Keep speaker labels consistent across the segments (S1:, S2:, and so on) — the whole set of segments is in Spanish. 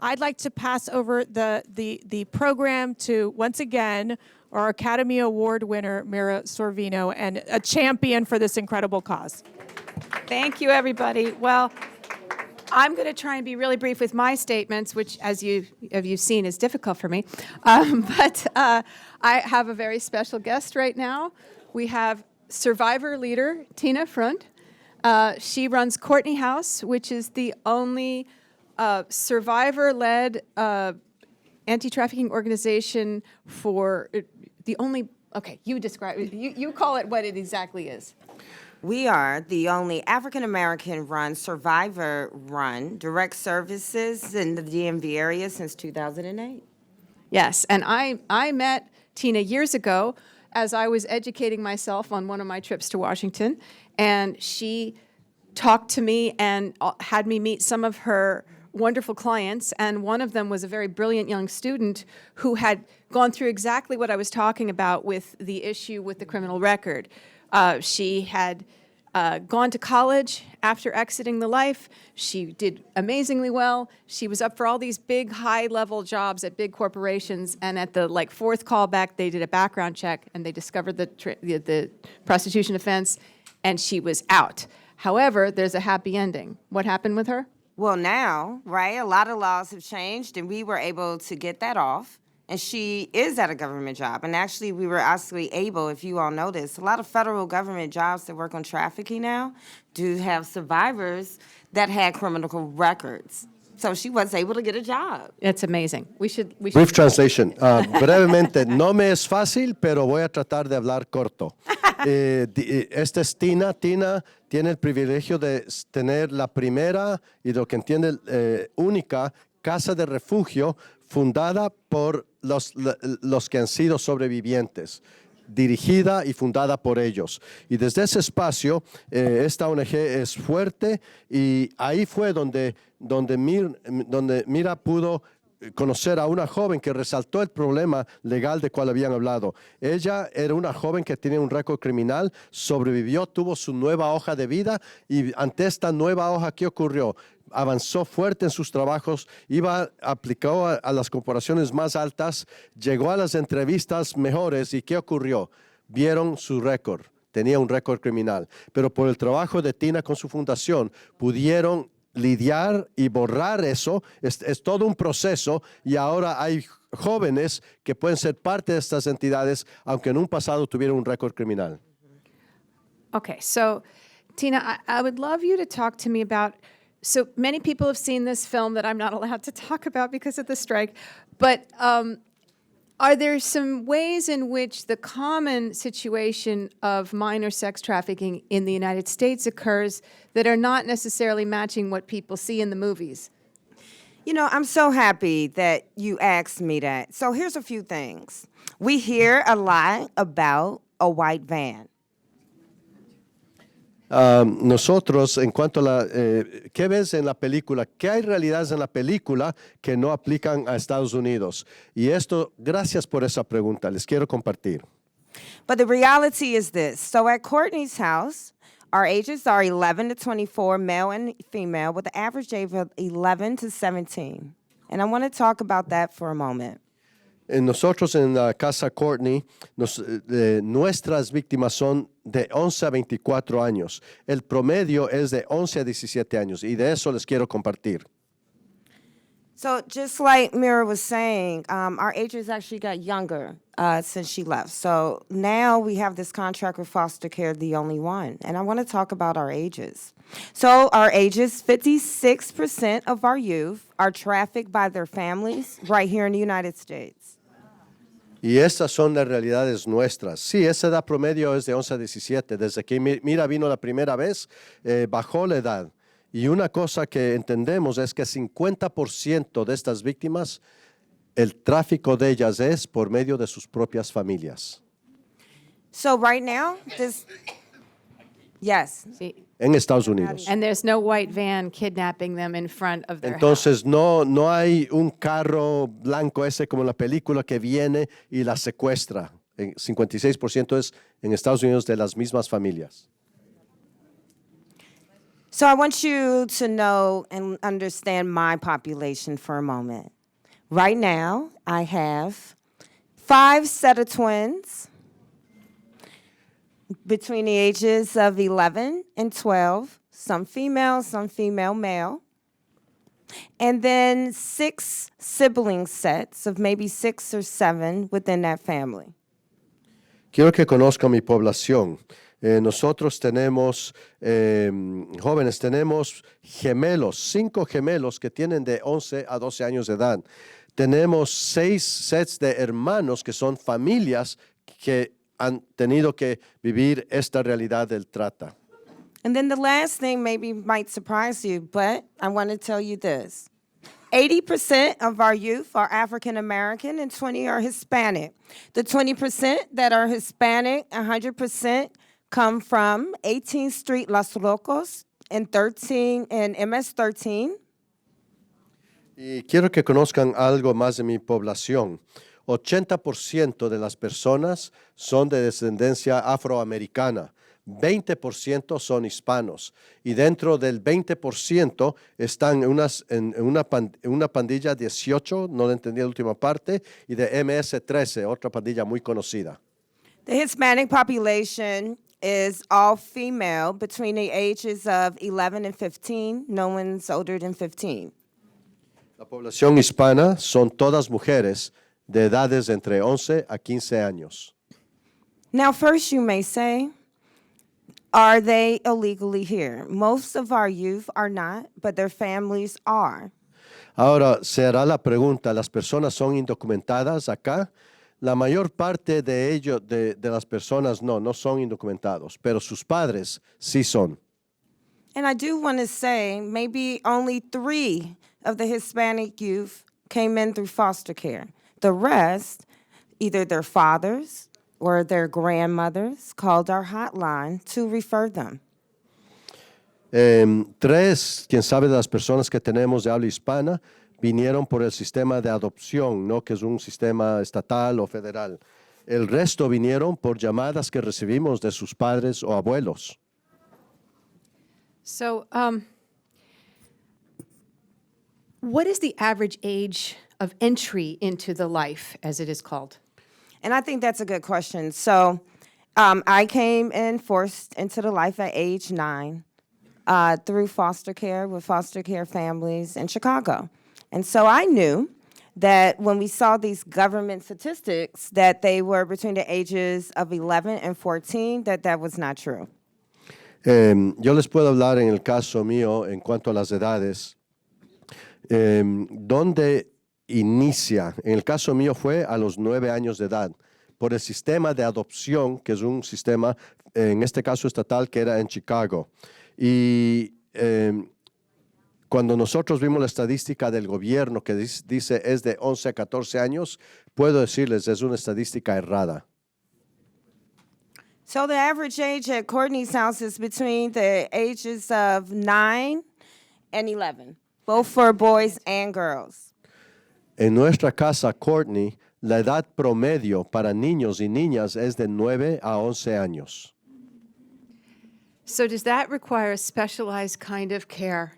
S1: I'd like to pass over the program to, once again, our Academy Award winner, Mira Sorvino, and a champion for this incredible cause.
S2: Thank you, everybody. Well, I'm going to try and be really brief with my statements, which, as you've seen, is difficult for me. But I have a very special guest right now. We have survivor leader Tina Frundt. She runs Courtney House, which is the only survivor-led anti-trafficking organization for the only. Okay, you describe it. You call it what it exactly is.
S3: We are the only African-American-run, survivor-run direct services in the DMV area since 2008.
S2: Yes, and I met Tina years ago as I was educating myself on one of my trips to Washington, and she talked to me and had me meet some of her wonderful clients, and one of them was a very brilliant young student who had gone through exactly what I was talking about with the issue with the criminal record. She had gone to college after exiting the life. She did amazingly well. She was up for all these big, high-level jobs at big corporations, and at the fourth callback, they did a background check, and they discovered the prostitution offense, and she was out. However, there's a happy ending. What happened with her?
S3: Well, now, right, a lot of laws have changed, and we were able to get that off. And she is at a government job. And actually, we were actually able, if you all notice, a lot of federal government jobs that work on trafficking now do have survivors that had criminal records. So she was able to get a job.
S2: It's amazing. We should
S4: Brief translation. Brevemente, no me es fácil, pero voy a tratar de hablar corto. Esta es Tina. Tina tiene el privilegio de tener la primera y lo que entiende única casa de refugio fundada por los que han sido sobrevivientes, dirigida y fundada por ellos. Y desde ese espacio, esta ONG es fuerte y ahí fue donde Mira pudo conocer a una joven que resaltó el problema legal de cual habían hablado. Ella era una joven que tenía un récord criminal, sobrevivió, tuvo su nueva hoja de vida y ante esta nueva hoja, ¿qué ocurrió? Avanzó fuerte en sus trabajos, aplicó a las corporaciones más altas, llegó a las entrevistas mejores y ¿qué ocurrió? Vieron su récord, tenía un récord criminal, pero por el trabajo de Tina con su fundación pudieron lidiar y borrar eso. Es todo un proceso y ahora hay jóvenes que pueden ser parte de estas entidades aunque en un pasado tuvieron un récord criminal.
S2: Okay, so Tina, I would love you to talk to me about. So many people have seen this film that I'm not allowed to talk about because of the strike, but are there some ways in which the common situation of minor sex trafficking in the United States occurs that are not necessarily matching what people see in the movies?
S3: You know, I'm so happy that you asked me that. So here's a few things. We hear a lot about a white van.
S4: Nosotros, en cuanto a ¿qué ves en la película? ¿Qué hay realidades en la película que no aplican a Estados Unidos? Y esto, gracias por esa pregunta, les quiero compartir.
S3: But the reality is this. So at Courtney's house, our ages are 11 to 24, male and female, with an average age of 11 to 17. And I want to talk about that for a moment.
S4: Nosotros en la casa Courtney, nuestras víctimas son de 11 a 24 años. El promedio es de 11 a 17 años y de eso les quiero compartir.
S3: So just like Mira was saying, our ages actually got younger since she left. So now we have this contract with foster care, the only one. And I want to talk about our ages. So our ages, 56% of our youth are trafficked by their families right here in the United States.
S4: Y estas son las realidades nuestras. Sí, esa edad promedio es de 11 a 17. Desde que Mira vino la primera vez, bajó la edad. Y una cosa que entendemos es que 50% de estas víctimas, el tráfico de ellas es por medio de sus propias familias.
S3: So right now, yes.
S2: See,
S4: En Estados Unidos.
S2: and there's no white van kidnapping them in front of their house.
S4: Entonces no hay un carro blanco ese como en la película que viene y la secuestra. 56% es en Estados Unidos de las mismas familias.
S3: So I want you to know and understand my population for a moment. Right now, I have 5 set of twins between the ages of 11 and 12, some female, male. And then 6 sibling sets of maybe 6 or 7 within that family.
S4: Quiero que conozcan mi población. Nosotros tenemos, jóvenes, tenemos gemelos, 5 gemelos que tienen de 11 a 12 años de edad. Tenemos 6 sets de hermanos que son familias que han tenido que vivir esta realidad del trata.
S3: And then the last thing maybe might surprise you, but I want to tell you this. 80% of our youth are African American and 20 are Hispanic. The 20% that are Hispanic, 100% come from 18th Street Los Locos and MS 13.
S4: Y quiero que conozcan algo más de mi población. 80% de las personas son de descendencia afroamericana. 20% son hispanos y dentro del 20% están en una pandilla 18, no le entendí la última parte, y de MS 13, otra pandilla muy conocida.
S3: The Hispanic population is all female between the ages of 11 and 15. No one's older than 15.
S4: La población hispana son todas mujeres de edades entre 11 a 15 años.
S3: Now, first you may say, are they illegally here? Most of our youth are not, but their families are.
S4: Ahora, se hará la pregunta, ¿las personas son indocumentadas acá? La mayor parte de ellos, de las personas no son indocumentados, pero sus padres sí son.
S3: And I do want to say maybe only 3 of the Hispanic youth came in through foster care. The rest, either their fathers or their grandmothers called our hotline to refer them.
S4: 3, quién sabe, de las personas que tenemos de habla hispana vinieron por el sistema de adopción, ¿no? Que es un sistema estatal o federal. El resto vinieron por llamadas que recibimos de sus padres o abuelos.
S2: So, what is the average age of entry into the life, as it is called?
S3: And I think that's a good question. So I came in forced into the life at age 9 through foster care with foster care families in Chicago. And so I knew that when we saw these government statistics that they were between the ages of 11 and 14, that was not true.
S4: Yo les puedo hablar en el caso mío en cuanto a las edades. Donde inicia, en el caso mío fue a los 9 años de edad, por el sistema de adopción, que es un sistema, en este caso estatal, que era en Chicago. Y cuando nosotros vimos la estadística del gobierno que dice es de 11 a 14 años, puedo decirles, es una estadística errada.
S3: So the average age at Courtney's house is between the ages of 9 and 11, both for boys and girls.
S4: En nuestra casa, Courtney, la edad promedio para niños y niñas es de 9 a 11 años.
S2: So does that require a specialized kind of care?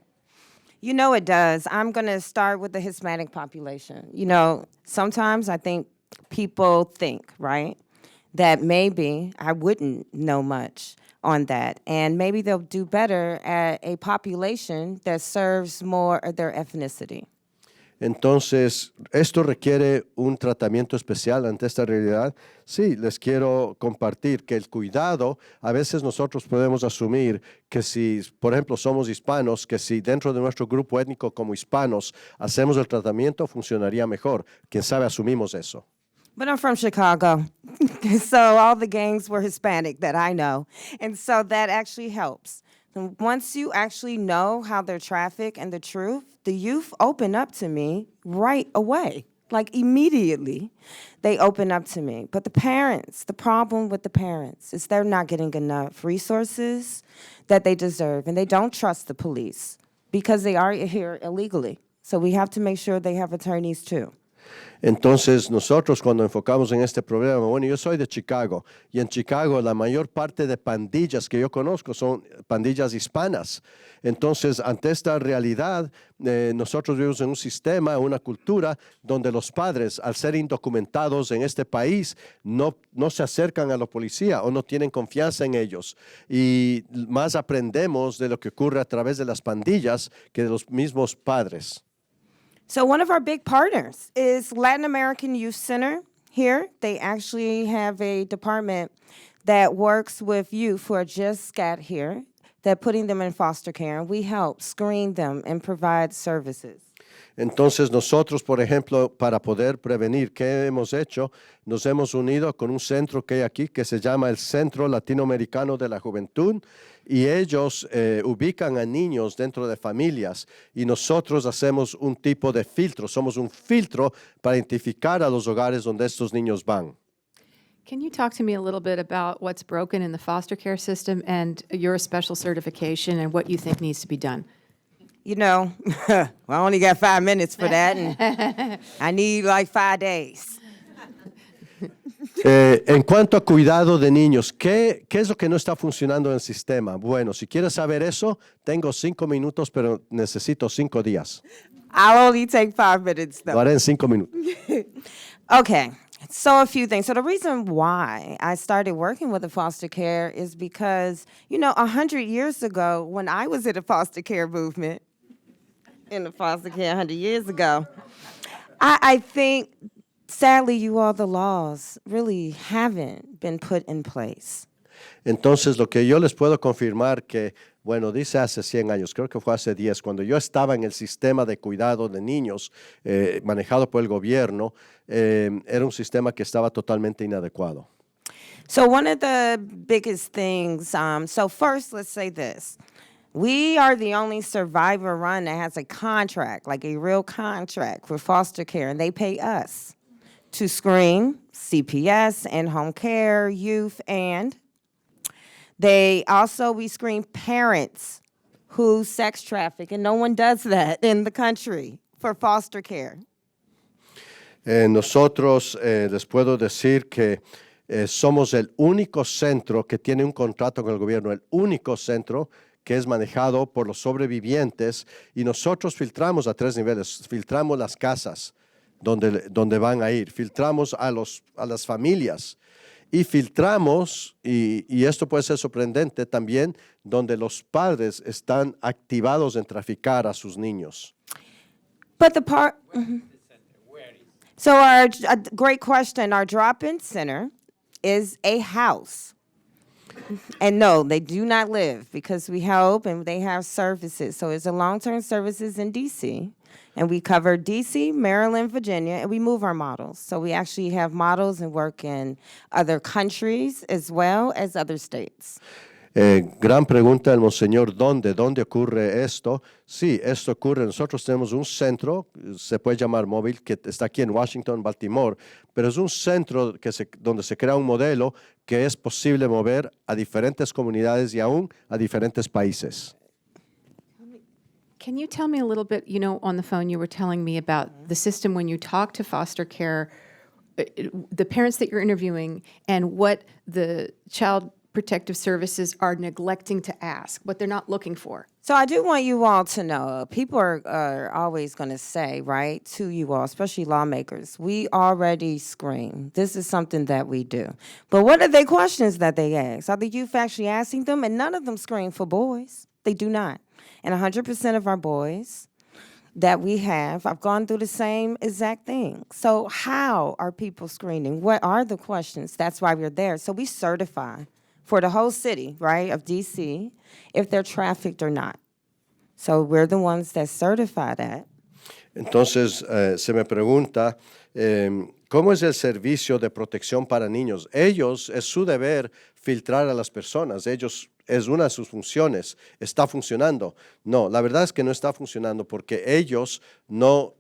S3: You know it does. I'm going to start with the Hispanic population. You know, sometimes I think people think, right, that maybe I wouldn't know much on that, and maybe they'll do better at a population that serves more of their ethnicity.
S4: Entonces, esto requiere un tratamiento especial ante esta realidad. Sí, les quiero compartir que el cuidado, a veces nosotros podemos asumir que si, por ejemplo, somos hispanos, que si dentro de nuestro grupo étnico como hispanos hacemos el tratamiento, funcionaría mejor. Quién sabe, asumimos eso.
S3: But I'm from Chicago, so all the gangs were Hispanic that I know, and so that actually helps. And once you actually know how they're trafficked and the truth, the youth open up to me right away, like immediately. They open up to me. But the parents, the problem with the parents is they're not getting enough resources that they deserve, and they don't trust the police because they are here illegally. So we have to make sure they have attorneys too.
S4: Entonces, nosotros cuando enfocamos en este problema, bueno, yo soy de Chicago, y en Chicago la mayor parte de pandillas que yo conozco son pandillas hispanas. Entonces, ante esta realidad, nosotros vivimos en un sistema, una cultura, donde los padres, al ser indocumentados en este país, no se acercan a la policía o no tienen confianza en ellos. Y más aprendemos de lo que ocurre a través de las pandillas que de los mismos padres.
S3: So one of our big partners is Latin American Youth Center here. They actually have a department that works with youth who are just got here. They're putting them in foster care, and we help screen them and provide services.
S4: Entonces nosotros, por ejemplo, para poder prevenir, ¿qué hemos hecho? Nos hemos unido con un centro que hay aquí que se llama el Centro Latinoamericano de la Juventud, y ellos ubican a niños dentro de familias, y nosotros hacemos un tipo de filtro, somos un filtro para identificar a los hogares donde estos niños van.
S2: Can you talk to me a little bit about what's broken in the foster care system and your special certification and what you think needs to be done?
S3: You know, well, I only got 5 minutes for that, and I need like 5 days.
S4: En cuanto a cuidado de niños, ¿qué es lo que no está funcionando en el sistema? Bueno, si quieres saber eso, tengo 5 minutos, pero necesito 5 días.
S3: I'll only take 5 minutes,
S4: Lo
S3: though.
S4: haré en 5 minutos.
S3: Okay, so a few things. So the reason why I started working with the foster care is because, 100 years ago, when I was in the foster care movement, in the foster care 100 years ago, I think, sadly, the laws really haven't been put in place.
S4: Entonces, lo que yo les puedo confirmar que, bueno, dice hace 100 años, creo que fue hace 10, cuando yo estaba en el sistema de cuidado de niños manejado por el gobierno, era un sistema que estaba totalmente inadecuado.
S3: So one of the biggest things, so first, let's say this. We are the only survivor run that has a contract, like a real contract with foster care, and they pay us to screen CPS and home care, youth, and we screen parents who sex traffic, and no one does that in the country for foster care.
S4: Nosotros les puedo decir que somos el único centro que tiene un contrato con el gobierno, el único centro que es manejado por los sobrevivientes, y nosotros filtramos a 3 niveles. Filtramos las casas donde van a ir, filtramos a las familias, y filtramos, y esto puede ser sorprendente también, donde los padres están activados en traficar a sus niños.
S3: But so a great question, our drop-in center is a house. And no, they do not live, because we help and they have services. So it's a long-term services in D.C., and we cover D.C., Maryland, Virginia, and we move our models. So we actually have models and work in other countries as well as other states.
S4: Gran pregunta del Monseñor, ¿dónde ocurre esto? Sí, esto ocurre, nosotros tenemos un centro, se puede llamar móvil, que está aquí en Washington, Baltimore, pero es un centro donde se crea un modelo que es posible mover a diferentes comunidades y aún a diferentes países.
S2: Can you tell me a little bit, on the phone you were telling me about the system when you talk to foster care, the parents that you're interviewing, and what the Child Protective Services are neglecting to ask, what they're not looking for?
S3: So I do want you all to know, people are always going to say, right, to you all, especially lawmakers, we already screen. This is something that we do. But what are the questions that they ask? Are the youth actually asking them? And none of them screen for boys. They do not. And 100% of our boys that we have, I've gone through the same exact thing. So how are people screening? What are the questions? That's why we're there. So we certify for the whole city, right, of D.C., if they're trafficked or not. So we're the ones that certify that.
S4: Entonces, se me pregunta, ¿cómo es el servicio de protección para niños? Es su deber filtrar a las personas. Es una de sus funciones. ¿Está funcionando? No, la verdad es que no está funcionando, porque ellos no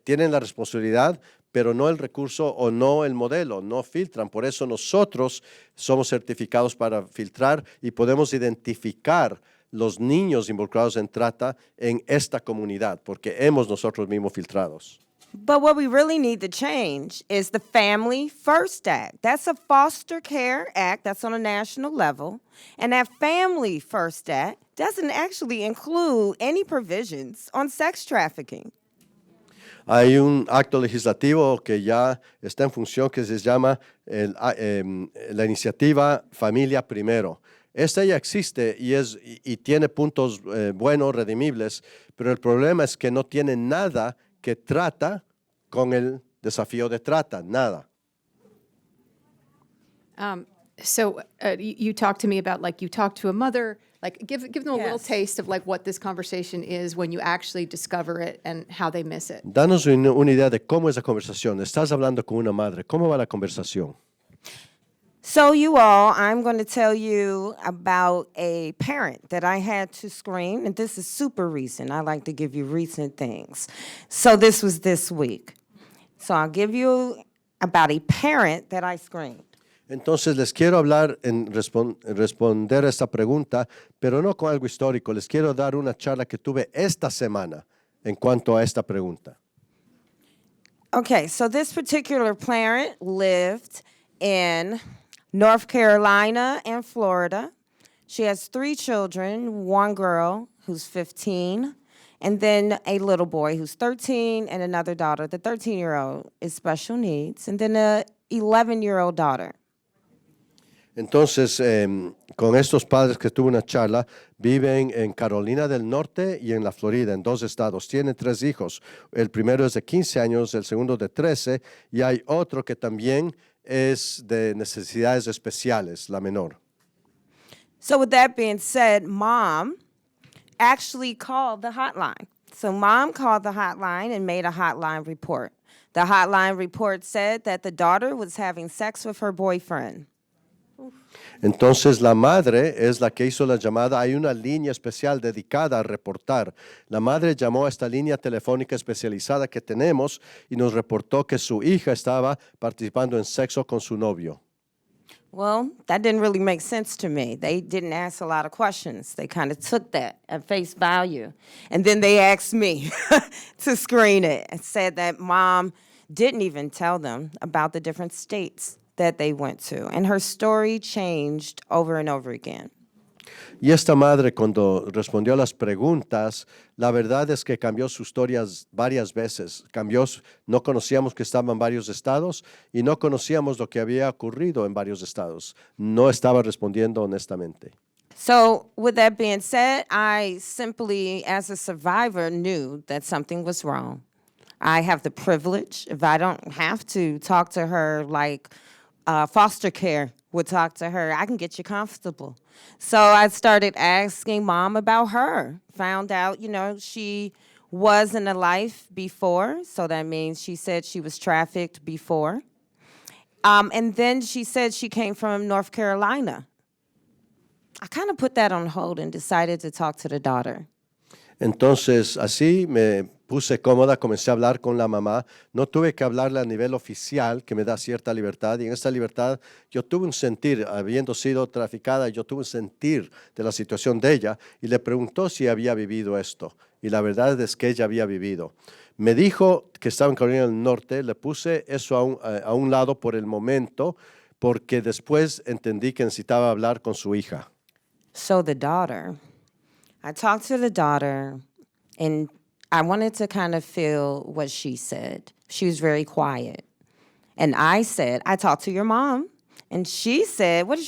S4: tienen la responsabilidad, pero no el recurso o no el modelo, no filtran. Por eso nosotros somos certificados para filtrar y podemos identificar los niños involucrados en trata en esta comunidad, porque hemos nosotros mismos filtrados.
S3: But what we really need to change is the Family First Act. That's a foster care act that's on a national level. And that Family First Act doesn't actually include any provisions on sex trafficking.
S4: Hay un acto legislativo que ya está en función que se llama la iniciativa Familia Primero. Esta ya existe y tiene puntos buenos, redimibles, pero el problema es que no tiene nada que trata con el desafío de trata, nada.
S2: So you talked to me about, like, you talked to a mother, like, give them a little
S3: Yes.
S2: taste of, like, what this conversation is when you actually discover it and how they miss it.
S4: Danos una idea de cómo es la conversación. Estás hablando con una madre. ¿Cómo va la conversación?
S3: So, you all, I'm going to tell you about a parent that I had to screen, and this is super recent. I like to give you recent things. So, this was this week. So, I'll give you about a parent that I screened.
S4: Entonces les quiero hablar responder a esta pregunta, pero no con algo histórico. Les quiero dar una charla que tuve esta semana en cuanto a esta pregunta.
S3: Okay, so this particular parent lived in North Carolina and Florida. She has 3 children, 1 girl who's 15, and then a little boy who's 13, and another daughter. The 13-year-old is special needs, and then a 11-year-old daughter.
S4: Entonces, con estos padres que tuve una charla, viven en Carolina del Norte y en la Florida, en 2 estados. Tienen 3 hijos. El primero es de 15 años, el segundo de 13, y hay otro que también es de necesidades especiales, la menor.
S3: So with that being said, Mom actually called the hotline. So Mom called the hotline and made a hotline report. The hotline report said that the daughter was having sex with her boyfriend.
S4: Entonces la madre es la que hizo la llamada. Hay una línea especial dedicada a reportar. La madre llamó a esta línea telefónica especializada que tenemos y nos reportó que su hija estaba participando en sexo con su novio.
S3: Well, that didn't really make sense to me. They didn't ask a lot of questions. They kind of took that at face value. And then they asked me to screen it and said that Mom didn't even tell them about the different states that they went to. And her story changed over and over again.
S4: Y esta madre, cuando respondió a las preguntas, la verdad es que cambió sus historias varias veces. No conocíamos que estaba en varios estados y no conocíamos lo que había ocurrido en varios estados. No estaba respondiendo honestamente.
S3: So, with that being said, I simply, as a survivor, knew that something was wrong. I have the privilege, if I don't have to talk to her like foster care would talk to her, I can get you comfortable. So I started asking Mom about her. Found out, she was in a life before. So that means she said she was trafficked before. And then she said she came from North Carolina. I kind of put that on hold and decided to talk to the daughter.
S4: Entonces, así me puse cómoda, comencé a hablar con la mamá. No tuve que hablarle a nivel oficial, que me da cierta libertad. Y en esta libertad yo tuve un sentir, habiendo sido traficada, yo tuve un sentir de la situación de ella. Y le preguntó si había vivido esto. Y la verdad es que ella había vivido. Me dijo que estaba en Carolina del Norte. Le puse eso a un lado por el momento, porque después entendí que necesitaba hablar con su hija.
S3: So the daughter, I talked to the daughter, and I wanted to kind of feel what she said. She was very quiet. And I said, I talked to your mom. And she said, what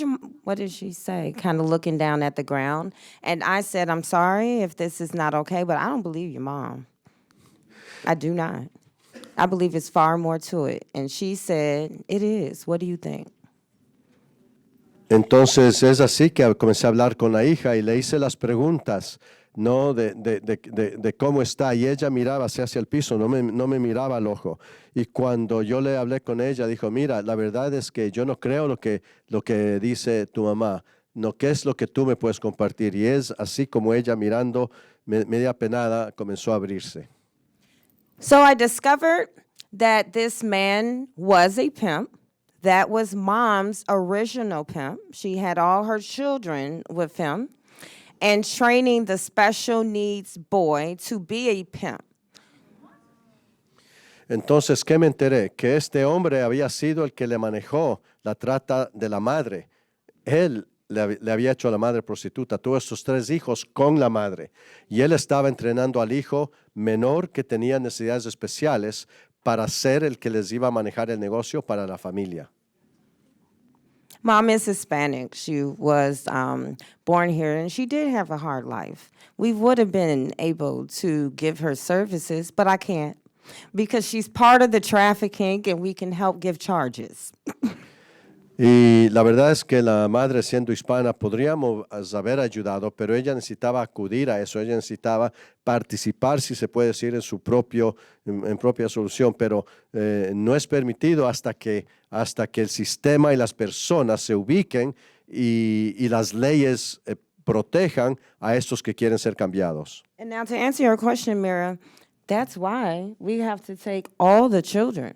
S3: did she say? Kind of looking down at the ground. And I said, I'm sorry if this is not okay, but I don't believe your mom. I do not. I believe it's far more to it. And she said, it is. What do you think?
S4: Entonces es así que comencé a hablar con la hija y le hice las preguntas, ¿no? de cómo está. Y ella miraba hacia el piso, no me miraba al ojo. Y cuando yo le hablé con ella, dijo, mira, la verdad es que yo no creo lo que dice tu mamá. No, ¿qué es lo que tú me puedes compartir? Y es así como ella, mirando media penada, comenzó a abrirse.
S3: So I discovered that this man was a pimp. That was Mom's original pimp. She had all her children with him and training the special needs boy to be a pimp.
S4: Entonces, ¿qué me enteré? Que este hombre había sido el que le manejó la trata de la madre. Él le había hecho a la madre prostituta, tuvo estos 3 hijos con la madre. Y él estaba entrenando al hijo menor que tenía necesidades especiales para ser el que les iba a manejar el negocio para la familia.
S3: Mom is Hispanic. She was born here, and she did have a hard life. We would have been able to give her services, but I can't because she's part of the trafficking, and we can help give charges.
S4: Y la verdad es que la madre, siendo hispana, podríamos haber ayudado, pero ella necesitaba acudir a eso, ella necesitaba participar, si se puede decir, en su en propia solución, pero no es permitido hasta que el sistema y las personas se ubiquen y las leyes protejan a estos que quieren ser cambiados.
S3: And now to answer your question, Mira, that's why we have to take all the children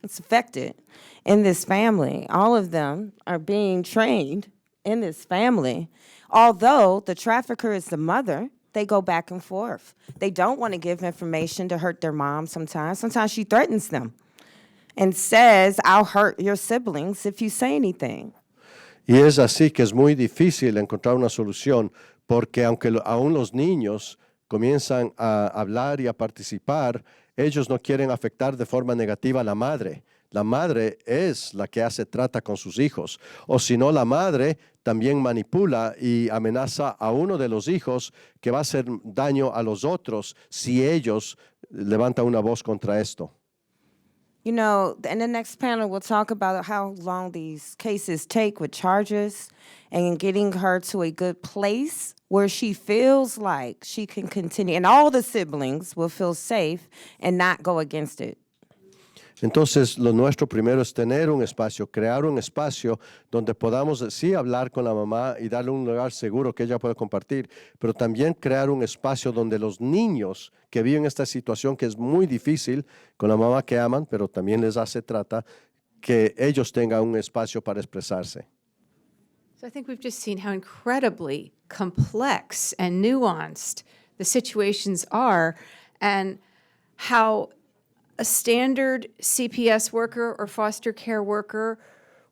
S3: that's affected in this family. All of them are being trained in this family. Although the trafficker is the mother, they go back and forth. They don't want to give information to hurt their mom sometimes. Sometimes she threatens them and says, I'll hurt your siblings if you say anything.
S4: Y es así que es muy difícil encontrar una solución, porque aunque aún los niños comienzan a hablar y a participar, ellos no quieren afectar de forma negativa a la madre. La madre es la que trata con sus hijos. O si no, la madre también manipula y amenaza a uno de los hijos que va a hacer daño a los otros si ellos levantan una voz contra esto.
S3: You know, in the next panel, we'll talk about how long these cases take with charges and getting her to a good place where she feels like she can continue, and all the siblings will feel safe and not go against it.
S4: Entonces, lo nuestro primero es tener un espacio, crear un espacio donde podamos sí hablar con la mamá y darle un lugar seguro que ella pueda compartir, pero también crear un espacio donde los niños que viven esta situación, que es muy difícil, con la mamá que aman, pero también les hace trata, que ellos tengan un espacio para expresarse.
S2: So I think we've just seen how incredibly complex and nuanced the situations are, and how a standard CPS worker or foster care worker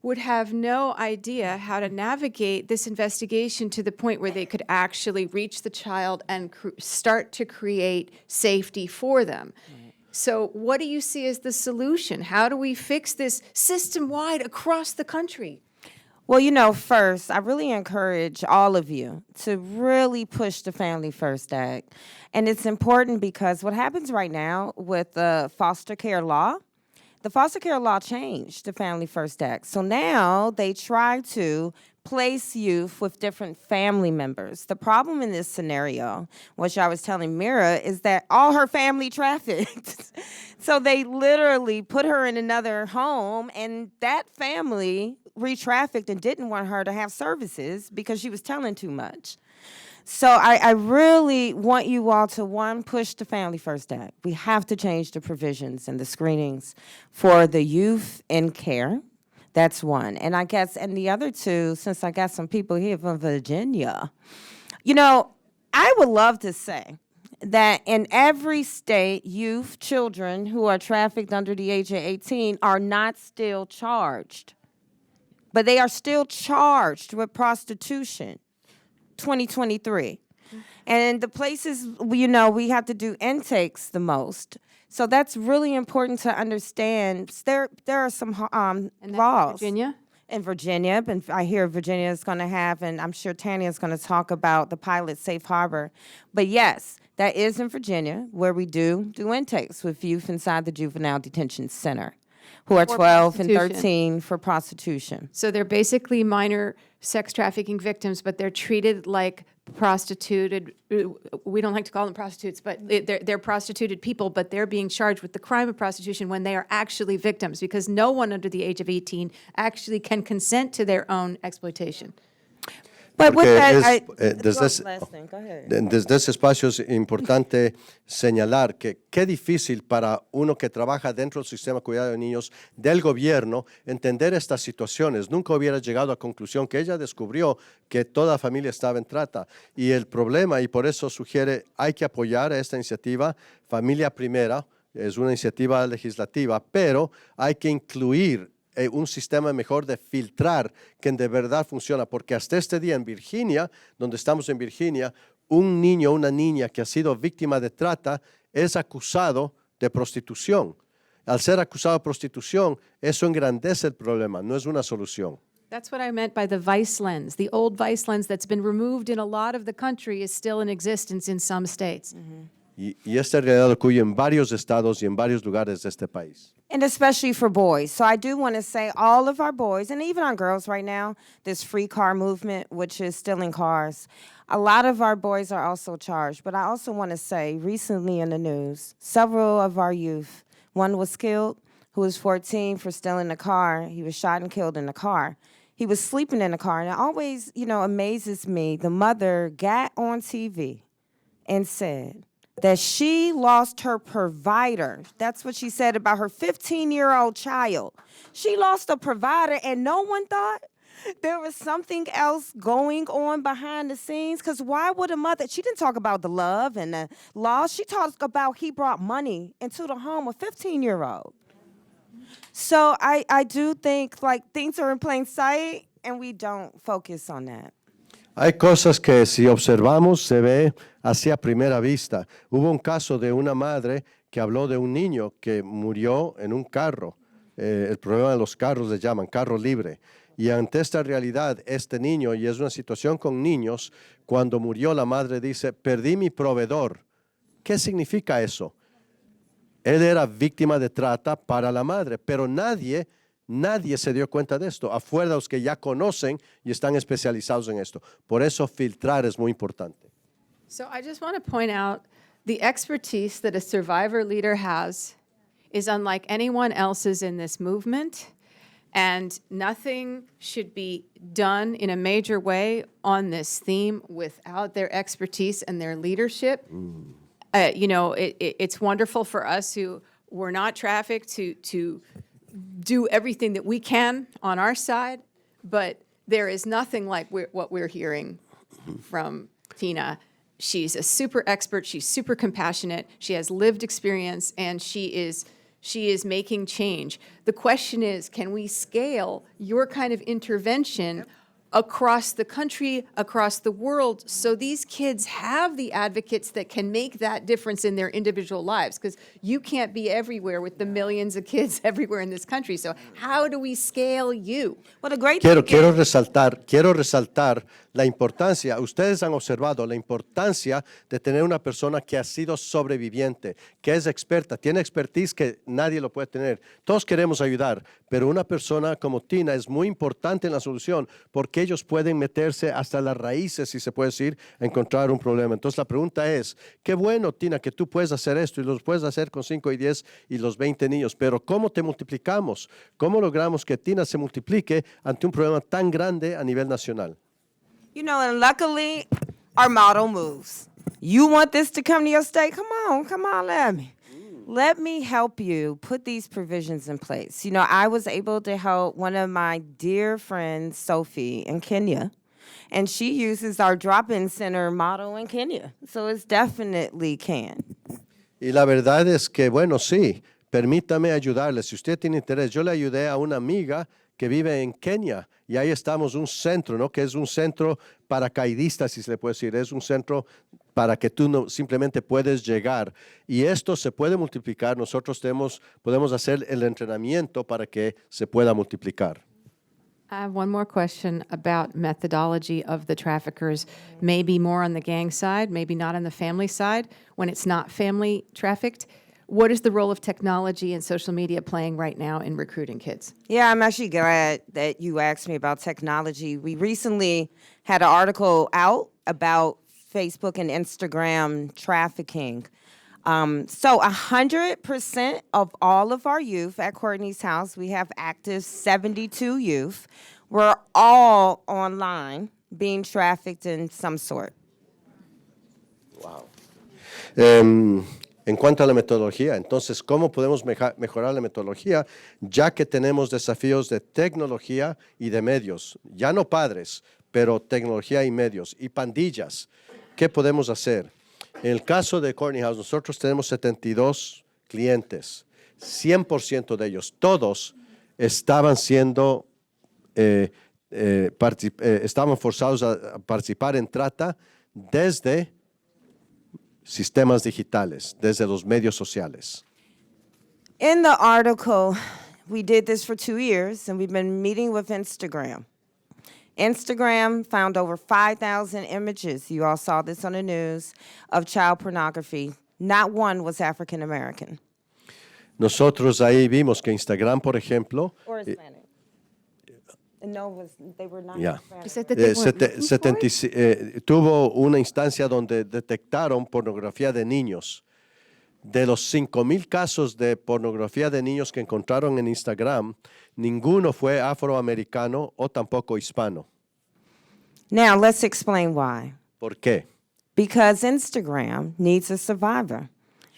S2: would have no idea how to navigate this investigation to the point where they could actually reach the child and start to create safety for them. Right. So what do you see as the solution? How do we fix this system-wide across the country?
S3: Well, you know, first, I really encourage all of you to really push the Family First Act. And it's important because what happens right now with the foster care law, the foster care law changed the Family First Act. So now they try to place youth with different family members. The problem in this scenario, which I was telling Mira, is that all her family trafficked. So they literally put her in another home, and that family re-trafficked and didn't want her to have services because she was telling too much. So I really want you all to, one, push the Family First Act. We have to change the provisions and the screenings for the youth in care. That's one. And I guess, and the other two, since I got some people here from Virginia, you know, I would love to say that in every state, youth, children who are trafficked under the age of 18 are not still charged. But they are still charged with prostitution, 2023. And the places, you know, we have to do intakes the most. So that's really important to understand. There are some
S2: And that's
S3: laws.
S2: in Virginia?
S3: In Virginia, and I hear Virginia is going to have, and I'm sure Tanya is going to talk about the pilot safe harbor. But yes, that is in Virginia, where we do intakes with youth inside the juvenile detention center who are
S2: For
S3: 12 and
S2: prostitution.
S3: 13 for prostitution.
S2: So they're basically minor sex trafficking victims, but they're treated like prostituted. We don't like to call them prostitutes, but they're prostituted people, but they're being charged with the crime of prostitution when they are actually victims, because no one under the age of 18 actually can consent to their own exploitation.
S3: But with
S4: Porque
S3: that,
S4: go ahead. Desde ese espacio es importante señalar que qué difícil para uno que trabaja dentro del sistema de cuidado de niños del gobierno entender estas situaciones. Nunca hubiera llegado a conclusión que ella descubrió que toda familia estaba en trata. Y el problema, y por eso sugiere, hay que apoyar a esta iniciativa Familia Primera, es una iniciativa legislativa, pero hay que incluir un sistema mejor de filtrar que de verdad funciona, porque hasta este día en Virginia, donde estamos en Virginia, un niño o una niña que ha sido víctima de trata es acusado de prostitución. Al ser acusado de prostitución, eso engrandece el problema, no es una solución.
S2: That's what I meant by the vice lens. The old vice lens that's been removed in a lot of the country is still in existence in some states.
S4: Y esta realidad ocurre en varios estados y en varios lugares de este país.
S3: And especially for boys. So I do want to say all of our boys, and even our girls right now, this free car movement, which is stealing cars, a lot of our boys are also charged. But I also want to say, recently in the news, several of our youth, one was killed, who was 14 for stealing a car. He was shot and killed in the car. He was sleeping in the car. And it always, amazes me, the mother got on TV and said that she lost her provider. That's what she said about her 15-year-old child. She lost a provider, and no one thought there was something else going on behind the scenes. Because why would a mother, she didn't talk about the love and the loss. She talked about he brought money into the home of a 15-year-old. So I do think, things are in plain sight, and we don't focus on that.
S4: Hay cosas que si observamos se ve así a primera vista. Hubo un caso de una madre que habló de un niño que murió en un carro. El problema de los carros le llaman carro libre. Y ante esta realidad, este niño, y es una situación con niños, cuando murió la madre dice, perdí mi proveedor. ¿Qué significa eso? Él era víctima de trata para la madre, pero nadie se dio cuenta de esto, afuera de los que ya conocen y están especializados en esto. Por eso filtrar es muy importante.
S2: So I just want to point out the expertise that a survivor leader has is unlike anyone else's in this movement, and nothing should be done in a major way on this theme without their expertise and their leadership. It's wonderful for us who were not trafficked to do everything that we can on our side, but there is nothing like what we're hearing from Tina. She's a super expert, she's super compassionate, she has lived experience, and she is making change. The question is, can we scale your kind of intervention across the country, across the world, so these kids have the advocates that can make that difference in their individual lives? Because you can't be everywhere with the millions of kids everywhere in this country. So how do we scale you?
S3: Well, the great
S4: Quiero
S3: thing is-
S4: resaltar la importancia, ustedes han observado la importancia de tener una persona que ha sido sobreviviente, que es experta, tiene expertise que nadie lo puede tener. Todos queremos ayudar, pero una persona como Tina es muy importante en la solución porque ellos pueden meterse hasta las raíces, si se puede decir, a encontrar un problema. Entonces la pregunta es, qué bueno, Tina, que tú puedes hacer esto y lo puedes hacer con 5 y 10 y los 20 niños, pero ¿cómo te multiplicamos? ¿Cómo logramos que Tina se multiplique ante un problema tan grande a nivel nacional?
S3: And luckily, our model moves. You want this to come to your state? Come on, let me help you put these provisions in place. I was able to help one of my dear friends, Sophie, in Kenya, and she uses our drop-in center model in Kenya. So it's definitely can.
S4: Y la verdad es que, bueno, sí, permítame ayudarle. Si usted tiene interés, yo le ayudé a una amiga que vive en Kenia y ahí estamos un centro, ¿no? Que es un centro paracaidista, si se le puede decir, es un centro para que tú no simplemente puedes llegar y esto se puede multiplicar. Nosotros podemos hacer el entrenamiento para que se pueda multiplicar.
S2: I have one more question about methodology of the traffickers, maybe more on the gang side, maybe not on the family side, when it's not family trafficked. What is the role of technology and social media playing right now in recruiting kids?
S3: Yeah, I'm actually glad that you asked me about technology. We recently had an article out Facebook and Instagram trafficking. So 100% of all of our youth at Courtney's house, we have active 72 youth, we're all online being trafficked in some sort.
S4: Wow. En cuanto a la metodología, entonces, ¿cómo podemos mejorar la metodología? Ya que tenemos desafíos de tecnología y de medios, ya no padres, pero tecnología y medios, y pandillas. ¿Qué podemos hacer? En el caso de Courtney House, nosotros tenemos 72 clientes, 100% de ellos, todos estaban siendo, estaban forzados a participar en trata desde sistemas digitales, desde los medios sociales.
S3: In the article, we did this for 2 years, and we've been meeting with Instagram. Instagram found over 5,000 images, you all saw this on the news, of child pornography. Not one was African American.
S4: Nosotros ahí vimos que Instagram, por ejemplo,
S3: Or Hispanic. No, they were not
S4: Yeah.
S2: You
S3: Hispanic.
S2: said that they weren't looking for it?
S4: tuvo una instancia donde detectaron pornografía de niños. De los 5,000 casos de pornografía de niños que encontraron en Instagram, ninguno fue afroamericano o tampoco hispano.
S3: Now, let's explain why.
S4: ¿Por qué?
S3: Because Instagram needs a survivor.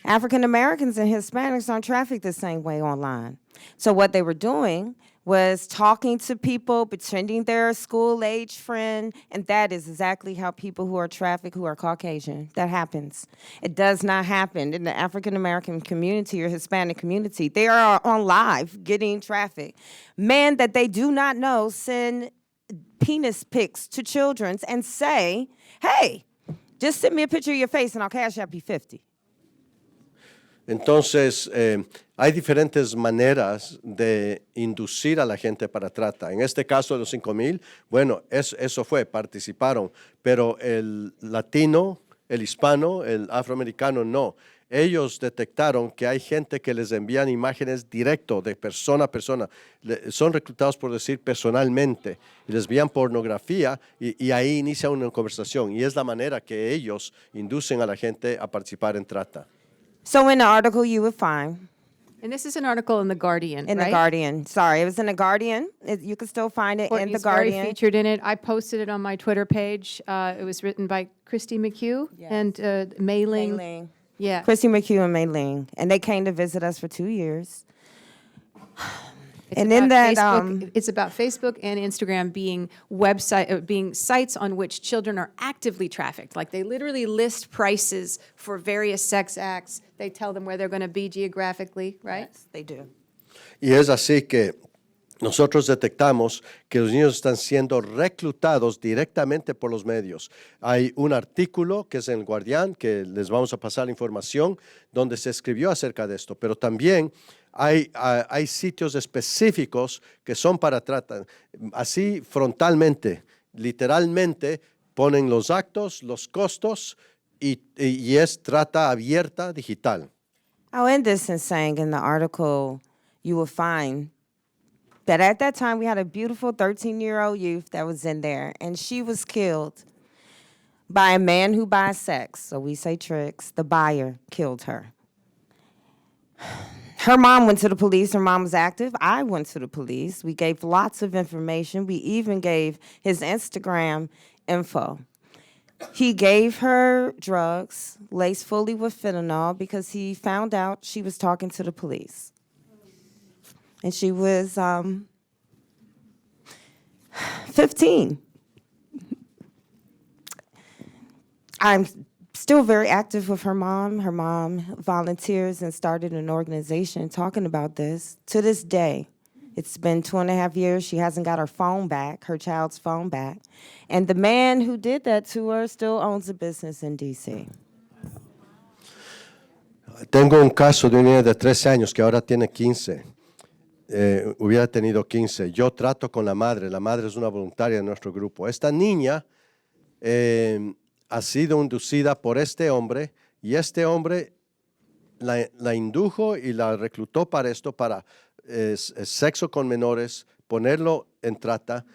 S3: African Americans and Hispanics aren't trafficked the same way online. So what they were doing was talking to people, pretending they're a school-age friend, and that is exactly how people who are trafficked, who are Caucasian, that happens. It does not happen in the African American community or Hispanic community. They are on live getting trafficked. Men that they do not know send penis pics to children and say, hey, just send me a picture of your face and I'll cash app you 50.
S4: Entonces, hay diferentes maneras de inducir a la gente para trata. En este caso de los 5,000, bueno, eso fue, participaron, pero el latino, el hispano, el afroamericano no. Ellos detectaron que hay gente que les envían imágenes directo de persona a persona. Son reclutados, por decir, personalmente. Y les envían pornografía y ahí inicia una conversación. Y es la manera que ellos inducen a la gente a participar en trata.
S3: So in the article you would find,
S2: And this is an article in The Guardian,
S3: in
S2: right?
S3: The Guardian, sorry, it was in The Guardian. You can still find it in The
S2: Courtney's very
S3: Guardian.
S2: featured in it. I posted it on my Twitter page. It was written by Christy McHugh and Mei Ling.
S3: Ling.
S2: Yeah.
S3: Christy McHugh and Mei Ling. And they came to visit us for 2 years.
S2: It's
S3: And in
S2: about
S3: that,
S2: Facebook, it's about Facebook and Instagram being being sites on which children are actively trafficked. Like they literally list prices for various sex acts. They tell them where they're going to be geographically, right?
S3: Yes, they do.
S4: Y es así que nosotros detectamos que los niños están siendo reclutados directamente por los medios. Hay un artículo que es en El Guardián, que les vamos a pasar la información, donde se escribió acerca de esto, pero también hay sitios específicos que son para trata. Así frontalmente, literalmente, ponen los actos, los costos y es trata abierta digital.
S3: I'll end this in saying in the article you will find that at that time we had a beautiful 13-year-old youth that was in there, and she was killed by a man who buys sex. So we say tricks. The buyer killed her. Her mom went to the police. Her mom was active. I went to the police. We gave lots of information. We even gave his Instagram info. He gave her drugs laced fully with fentanyl because he found out she was talking to the police. And she was 15. I'm still very active with her mom. Her mom volunteers and started an organization talking about this. To this day, it's been 2.5 years. She hasn't got her phone back, her child's phone back. And the man who did that to her still owns a business in D.C.
S4: Tengo un caso de una niña de 13 años que ahora tiene 15. Hubiera tenido 15. Yo trato con la madre. La madre es una voluntaria de nuestro grupo. Esta niña ha sido inducida por este hombre y este hombre la indujo y la reclutó para esto, para sexo con menores, ponerlo en trata.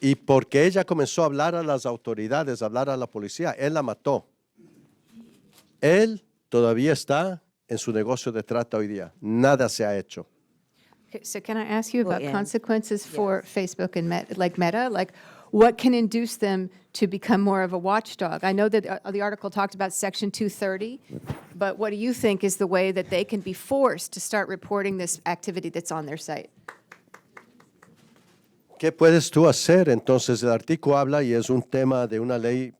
S4: Y porque ella comenzó a hablar a las autoridades, a hablar a la policía, él la mató. Él todavía está en su negocio de trata hoy día. Nada se ha hecho.
S2: Okay, so can I ask you about
S3: Well, yeah.
S2: consequences for Facebook and Meta? Like, what can induce them to become more of a watchdog? I know that the article talked about Section 230, but what do you think is the way that they can be forced to start reporting this activity that's on their site?
S4: ¿Qué puedes tú hacer? Entonces, el artículo habla y es un tema de una ley,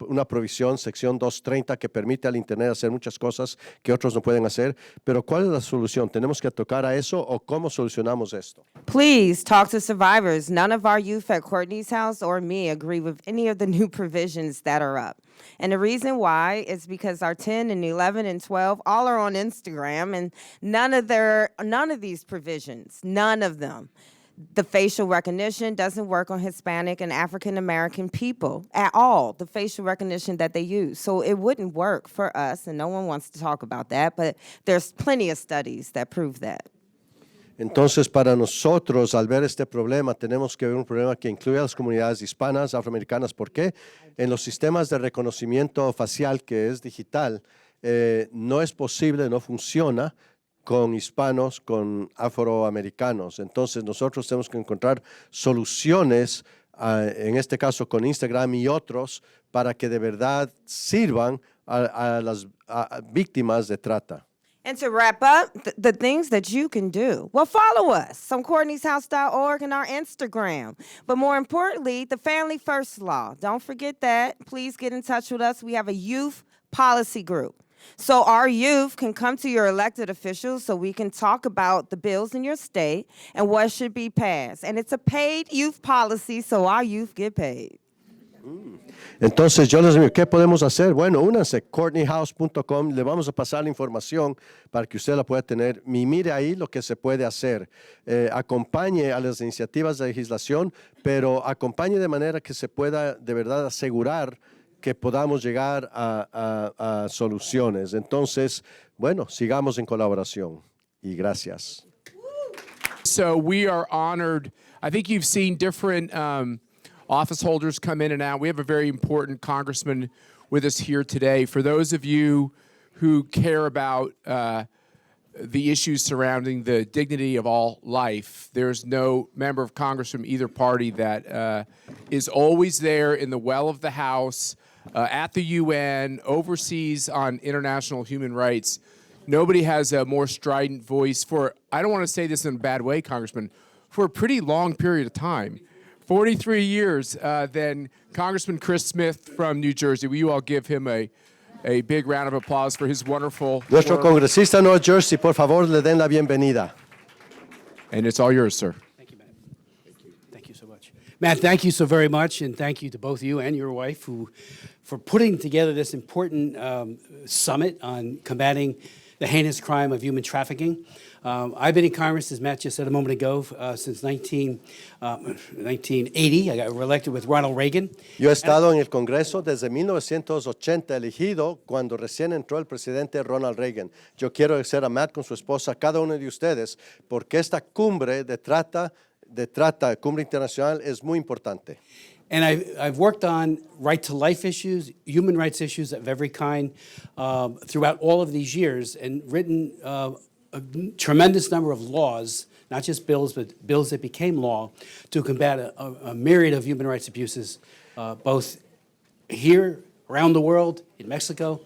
S4: una provisión, sección 230, que permite al Internet hacer muchas cosas que otros no pueden hacer. Pero, ¿cuál es la solución? ¿Tenemos que tocar a eso o cómo solucionamos esto?
S3: Please talk to survivors. None of our youth at Courtney's house or me agree with any of the new provisions that are up. And the reason why is because our 10 and 11 and 12 all are on Instagram, and none of these provisions, none of them. The facial recognition doesn't work on Hispanic and African American people at all, the facial recognition that they use. So it wouldn't work for us, and no one wants to talk about that, but there's plenty of studies that prove that.
S4: Entonces, para nosotros, al ver este problema, tenemos que ver un problema que incluye a las comunidades hispanas, afroamericanas. ¿Por qué? En los sistemas de reconocimiento facial, que es digital, no es posible, no funciona con hispanos, con afroamericanos. Entonces, nosotros tenemos que encontrar soluciones, en este caso con Instagram y otros, para que de verdad sirvan a las víctimas de trata.
S3: And to wrap up, the things that you can do. Well, follow us on Courtney'sHouse.org and our Instagram. But more importantly, the Family First Law. Don't forget that. Please get in touch with us. We have a youth policy group. So our youth can come to your elected officials so we can talk about the bills in your state and what should be passed. And it's a paid youth policy, so our youth get paid.
S4: Entonces yo les digo, ¿qué podemos hacer? Bueno, únanse, CourtneyHouse.com, le vamos a pasar la información para que usted la pueda tener y mire ahí lo que se puede hacer. Acompañe a las iniciativas de legislación, pero acompañe de manera que se pueda de verdad asegurar que podamos llegar a soluciones. Entonces, bueno, sigamos en colaboración y gracias.
S5: So we are honored. I think you've seen different office holders come in and out. We have a very important congressman with us here today. For those of you who care about the issues surrounding the dignity of all life, there's no member of Congress from either party that is always there in the well of the House, at the UN, overseas on international human rights. Nobody has a more strident voice for, I don't want to say this in a bad way, Congressman, for a pretty long period of time. 43 years than Congressman Chris Smith from New Jersey. Will you all give him a big round of applause for his wonderful
S4: Nuestro
S5: work?
S4: congresista de New Jersey, por favor, le den la bienvenida.
S5: And it's all yours, sir.
S6: Thank you, Matt. Thank you so much. Matt, thank you so very much, and thank you to both you and your wife for putting together this important summit on combating the heinous crime of human trafficking. I've been in Congress, as Matt just said a moment ago, since 1980. I got reelected with Ronald Reagan.
S4: Yo he estado en el Congreso desde 1980, elegido cuando recién entró el presidente Ronald Reagan. Yo quiero agradecer a Matt con su esposa, a cada uno de ustedes, porque esta cumbre de trata, cumbre internacional, es muy importante.
S6: And I've worked on right-to-life issues, human rights issues of every kind throughout all of these years, and written a tremendous number of laws, not just bills, but bills that became law, to combat a myriad of human rights abuses, both here, around the world, in Mexico.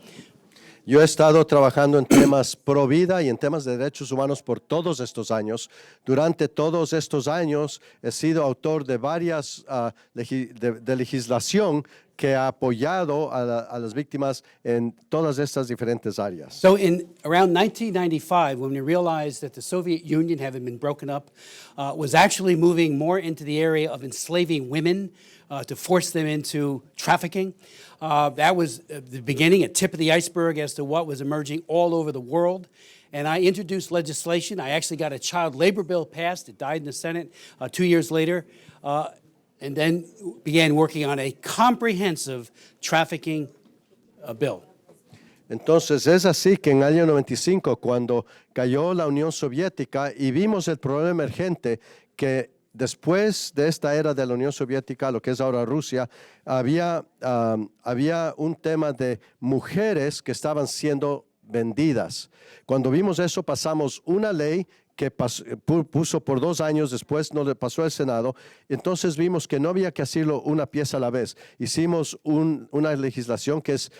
S4: Yo he estado trabajando en temas pro vida y en temas de derechos humanos por todos estos años. Durante todos estos años he sido autor de varias de legislación que ha apoyado a las víctimas en todas estas diferentes áreas.
S6: So in around 1995, when we realized that the Soviet Union, having been broken up, was actually moving more into the area of enslaving women to force them into trafficking, that was the beginning, a tip of the iceberg as to what was emerging all over the world. And I introduced legislation. I actually got a child labor bill passed. It died in the Senate 2 years later. And then began working on a comprehensive trafficking bill.
S4: Entonces es así que en el año 95, cuando cayó la Unión Soviética y vimos el problema emergente que después de esta era de la Unión Soviética, lo que es ahora Rusia, había un tema de mujeres que estaban siendo vendidas. Cuando vimos eso, pasamos una ley que puso por 2 años, después no le pasó al Senado. Entonces vimos que no había que hacerlo una pieza a la vez. Hicimos una legislación que es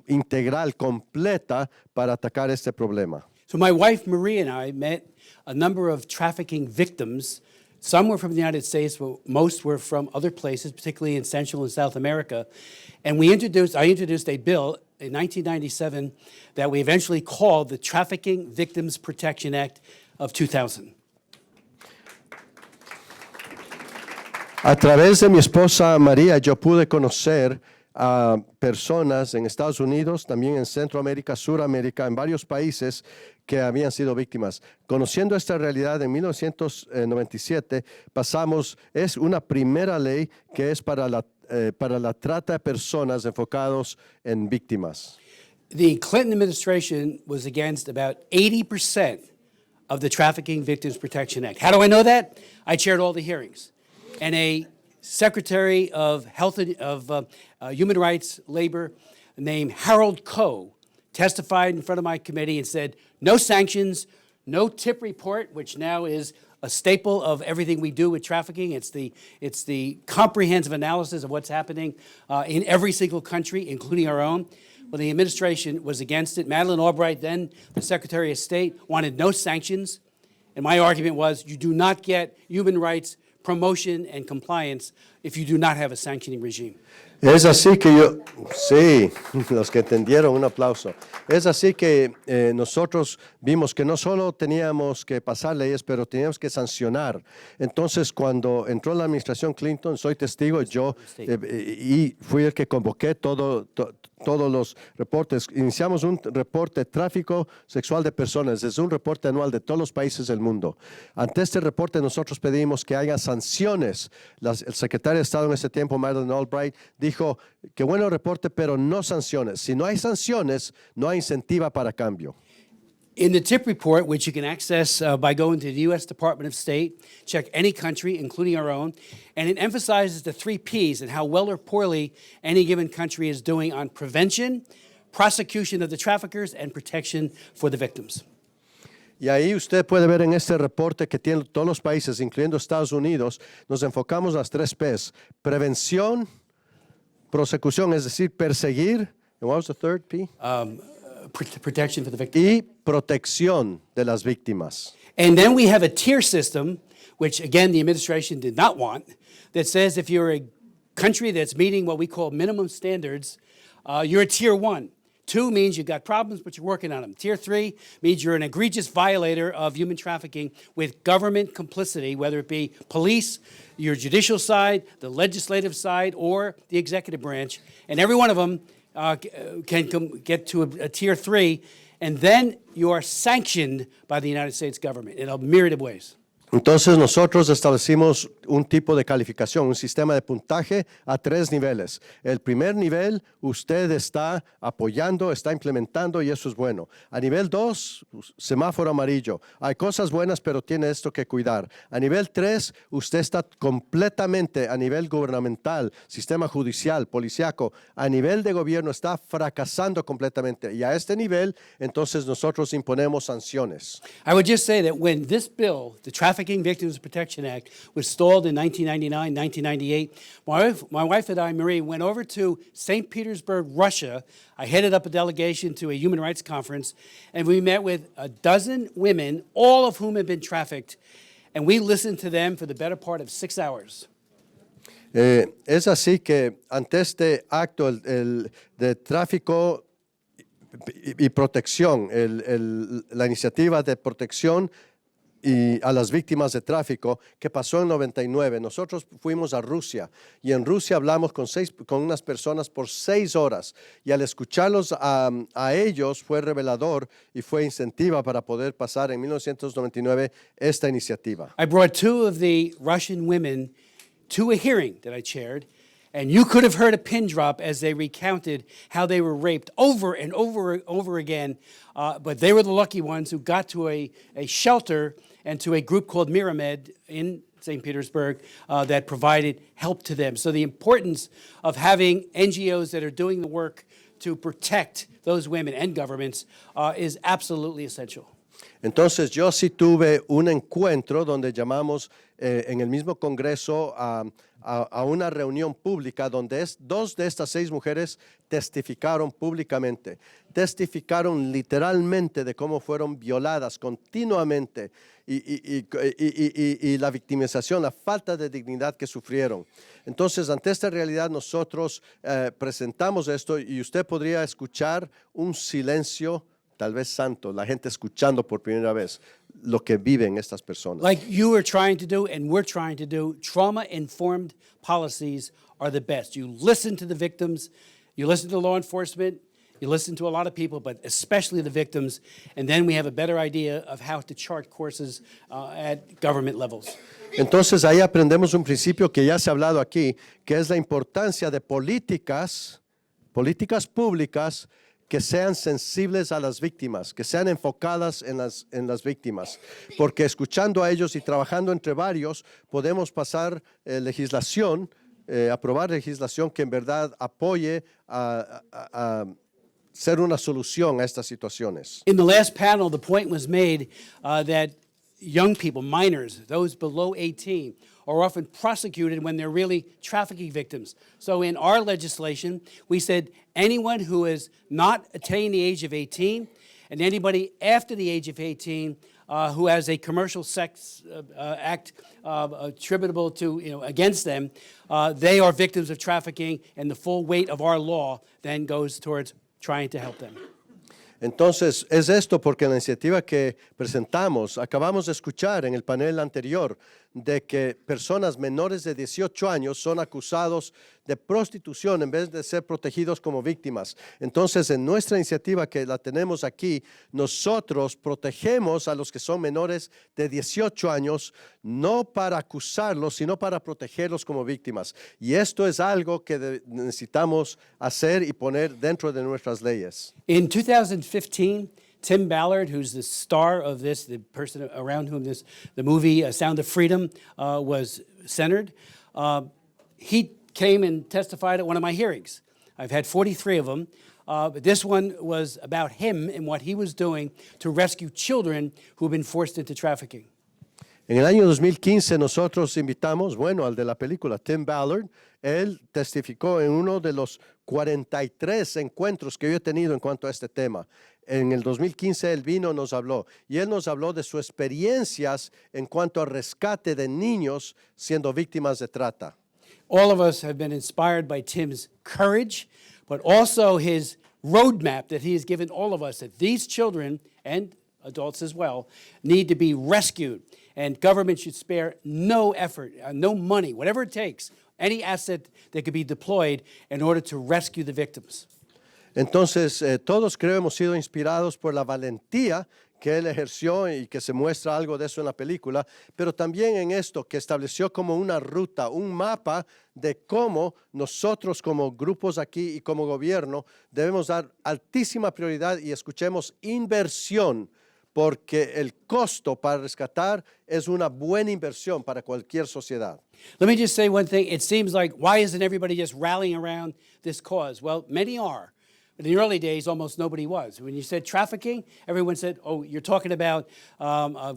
S4: integral, completa, para atacar este problema.
S6: So my wife, Maria, and I met a number of trafficking victims Some were from the United States, but most were from other places, particularly in Central and South America. And I introduced a bill in 1997 that we eventually called the Trafficking Victims Protection Act of 2000.
S4: A través de mi esposa María, yo pude conocer a personas en Estados Unidos, también en Centroamérica, Suramérica, en varios países que habían sido víctimas. Conociendo esta realidad, en 1997 es una primera ley que es para la trata de personas enfocados en víctimas.
S6: The Clinton administration was against about 80% of the Trafficking Victims Protection Act. How do I know that? I chaired all the hearings. And a Secretary of Health of Human Rights, Labor, named Harold Coe, testified in front of my committee and said, no sanctions, no tip report, which now is a staple of everything we do with trafficking. It's the comprehensive analysis of what's happening in every single country, including our own. Well, the administration was against it. Madeleine Albright, then the Secretary of State, wanted no sanctions. And my argument was, you do not get human rights promotion and compliance if you do not have a sanctioning regime.
S4: Es así que sí, los que entendieron, un aplauso. Es así que nosotros vimos que no solo teníamos que pasar leyes, pero teníamos que sancionar. Entonces, cuando entró la administración Clinton, soy testigo, yo y fui el que convoqué todos los reportes. Iniciamos un reporte de tráfico sexual de personas. Es un reporte anual de todos los países del mundo. Ante este reporte nosotros pedimos que haya sanciones. El secretario de Estado en ese tiempo, Madeleine Albright, dijo que bueno el reporte, pero no sanciones. Si no hay sanciones, no hay incentiva para cambio.
S6: In the tip report, which you can access by going to the U.S. Department of State, check any country, including our own, and it emphasizes the 3 Ps and how well or poorly any given country is doing on prevention, prosecution of the traffickers, and protection for the victims.
S4: Y ahí usted puede ver en este reporte que tienen todos los países, incluyendo Estados Unidos, nos enfocamos en las 3 Ps. Prevención, prosecución, es decir, perseguir. And what was the third P?
S6: Protection for the victims.
S4: Y protección de las víctimas.
S6: And then we have a tier system, which again the administration did not want, that says if you're a country that's meeting what we call minimum standards, you're a tier 1. 2 means you've got problems, but you're working on them. Tier 3 means you're an egregious violator of human trafficking with government complicity, whether it be police, your judicial side, the legislative side, or the executive branch. And every one of them can get to a tier 3, and then you are sanctioned by the United States government in a myriad of ways.
S4: Entonces nosotros establecimos un tipo de calificación, un sistema de puntaje a 3 niveles. El primer nivel, usted está apoyando, está implementando y eso es bueno. A nivel 2, semáforo amarillo. Hay cosas buenas, pero tiene esto que cuidar. A nivel 3, usted está completamente a nivel gubernamental, sistema judicial, policíaco, a nivel de gobierno está fracasando completamente. Y a este nivel, entonces nosotros imponemos sanciones.
S6: I would just say that when this bill, the Trafficking Victims Protection Act, was stalled in 1999, 1998, my wife and I, Marie, went over to St. Petersburg, Russia. I headed up a delegation to a human rights conference, and we met with a dozen women, all of whom had been trafficked, and we listened to them for the better part of 6 hours.
S4: Es así que ante este acto de tráfico y protección, la iniciativa de protección y a las víctimas de tráfico que pasó en 99. Nosotros fuimos a Rusia y en Rusia hablamos con unas personas por 6 horas y al escucharlos a ellos fue revelador y fue incentiva para poder pasar en 1999 esta iniciativa.
S6: I brought 2 of the Russian women to a hearing that I chaired, and you could have heard a pin drop as they recounted how they were raped over and over again, but they were the lucky ones who got to a shelter and to a group called Mira in St. Petersburg that provided help to them. So the importance of having NGOs that are doing the work to protect those women and governments is absolutely essential.
S4: Entonces yo sí tuve un encuentro donde llamamos en el mismo Congreso a una reunión pública donde dos de estas 6 mujeres testificaron públicamente, testificaron literalmente de cómo fueron violadas continuamente y la victimización, la falta de dignidad que sufrieron. Entonces, ante esta realidad, nosotros presentamos esto y usted podría escuchar un silencio, tal vez santo, la gente escuchando por primera vez lo que viven estas personas.
S6: Like you are trying to do and we're trying to do, trauma-informed policies are the best. You listen to the victims, you listen to law enforcement, you listen to a lot of people, but especially the victims, and then we have a better idea of how to chart courses at government levels.
S4: Entonces ahí aprendemos un principio que ya se ha hablado aquí, que es la importancia de políticas públicas que sean sensibles a las víctimas, que sean enfocadas en las víctimas, porque escuchando a ellos y trabajando entre varios podemos pasar legislación, aprobar legislación que en verdad apoye a ser una solución a estas situaciones.
S6: In the last panel, the point was made that young people, minors, those below 18, are often prosecuted when they're really trafficking victims. So in our legislation, we said anyone who has not attained the age of 18 and anybody after the age of 18 who has a commercial sex act attributable to, against them, they are victims of trafficking, and the full weight of our law then goes towards trying to help them.
S4: Entonces, es esto porque la iniciativa que presentamos, acabamos de escuchar en el panel anterior, de que personas menores de 18 años son acusados de prostitución en vez de ser protegidos como víctimas. Entonces, en nuestra iniciativa que la tenemos aquí, nosotros protegemos a los que son menores de 18 años, no para acusarlos, sino para protegerlos como víctimas. Y esto es algo que necesitamos hacer y poner dentro de nuestras leyes.
S6: In 2015, Tim Ballard, who's the star of this, the person around whom the movie Sound of Freedom was centered, he came and testified at one of my hearings. I've had 43 of them, but this one was about him and what he was doing to rescue children who have been forced into trafficking.
S4: En el año 2015 nosotros invitamos, al de la película, Tim Ballard. Él testificó en uno de los 43 encuentros que yo he tenido en cuanto a este tema. En el 2015 él vino, nos habló, y él nos habló de sus experiencias en cuanto al rescate de niños siendo víctimas de trata.
S6: All of us have been inspired by Tim's courage, but also his roadmap that he has given all of us, that these children, and adults as well, need to be rescued. And government should spare no effort, no money, whatever it takes, any asset that could be deployed in order to rescue the victims.
S4: Entonces, todos creo hemos sido inspirados por la valentía que él ejerció y que se muestra algo de eso en la película, pero también en esto que estableció como una ruta, un mapa de cómo nosotros como grupos aquí y como gobierno debemos dar altísima prioridad y escuchemos inversión, porque el costo para rescatar es una buena inversión para cualquier sociedad.
S6: Let me just say one thing. It seems like, why isn't everybody just rallying around this cause? Well, many are. In the early days, almost nobody was. When you said trafficking, everyone said, oh, you're talking about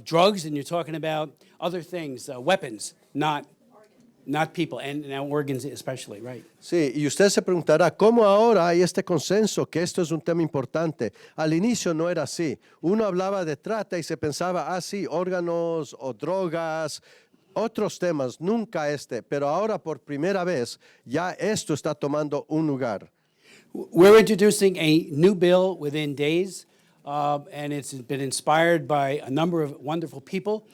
S6: drugs and you're talking about other things, weapons, not people, and now organs especially, right?
S4: Sí, y usted se preguntará, ¿cómo ahora hay este consenso que esto es un tema importante? Al inicio no era así. Uno hablaba de trata y se pensaba, sí, órganos o drogas, otros temas, nunca este. Pero ahora por primera vez ya esto está tomando un lugar.
S6: We're introducing a new bill within days, and it's been inspired by a number of wonderful people,